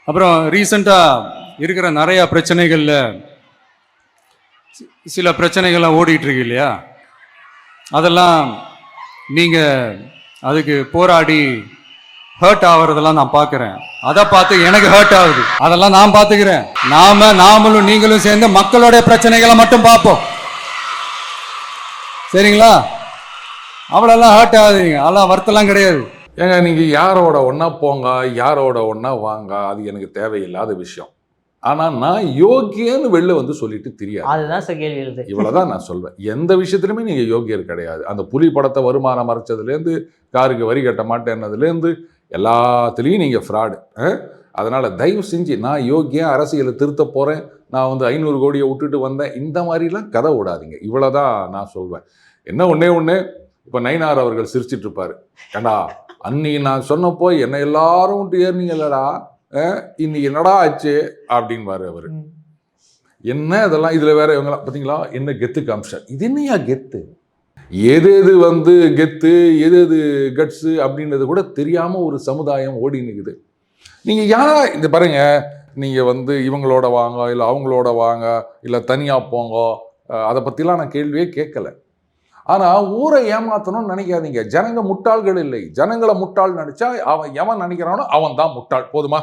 அப்புறம் ரீசெண்டாக இருக்கிற நிறையா பிரச்சனைகளில் சில பிரச்சனைகள்லாம் ஓடிட்டு இருக்கு இல்லையா, அதெல்லாம் நீங்கள் அதுக்கு போராடி ஹர்ட் ஆகிறதெல்லாம் நான் பார்க்குறேன். அதை பார்த்து எனக்கு ஹர்ட் ஆகுது. அதெல்லாம் நான் பார்த்துக்கிறேன். நாமளும் நீங்களும் சேர்ந்து மக்களுடைய பிரச்சனைகளை மட்டும் பார்ப்போம், சரிங்களா? அவ்வளோலாம் ஹர்ட் ஆகுதுங்க, அதெல்லாம் வருத்தலாம் கிடையாது. ஏங்க நீங்கள் யாரோட ஒன்றா போங்க, யாரோட ஒன்றா வாங்க, அது எனக்கு தேவையில்லாத விஷயம். ஆனால் நான் யோகியன்னு வெளில வந்து சொல்லிட்டு தெரியாது. அதுதான் சார் கேள்வி எழுது. இவ்வளோதான் நான் சொல்வேன். எந்த விஷயத்துலையுமே நீங்கள் யோகியர் கிடையாது. அந்த புலி படத்தை வருமானம் மறைச்சதுலேருந்து, காருக்கு வரி கட்ட மாட்டேன்னதுலேருந்து எல்லாத்துலேயும் நீங்கள் ஃப்ராடு. அதனால் தயவு செஞ்சு நான் யோகியன், அரசியலை திருத்த போகிறேன், நான் வந்து 500 கோடியை விட்டுட்டு வந்தேன், இந்த மாதிரிலாம் கதை விடாதீங்க. இவ்வளோதான் நான் சொல்வேன். என்ன ஒன்று இப்போ நயினார் அவர்கள் சிரிச்சிட்டு இருப்பார். ஏண்டா அன்னைக்கு நான் சொன்னப்போ என்னை எல்லாரும் விட்டு ஏறினீங்களடா, இன்னைக்கு என்னடா ஆச்சு அப்படின்பாரு அவர். என்ன இதெல்லாம், இதில் வேற இவங்களாம் பார்த்தீங்களா என்ன கெத்து காமிச்சார். இது என்னையா கெத்து? எது வந்து கெத்து, எது கட்ஸு அப்படின்றது கூட தெரியாமல் ஒரு சமுதாயம் ஓடி நிற்குது. நீங்கள் யாரா இந்த பாருங்க, நீங்கள் வந்து இவங்களோட வாங்க, இல்லை அவங்களோட வாங்க, இல்லை தனியாக போங்க, அதை பற்றிலாம் நான் கேள்வியே கேட்கல. ஆனால் ஊரை ஏமாற்றணும்னு நினைக்காதீங்க. ஜனங்க முட்டாள்கள் இல்லை. ஜனங்களை முட்டாள் நினச்சா அவன் எவன் நினைக்கிறானோ அவன் தான் முட்டாள். போதுமா?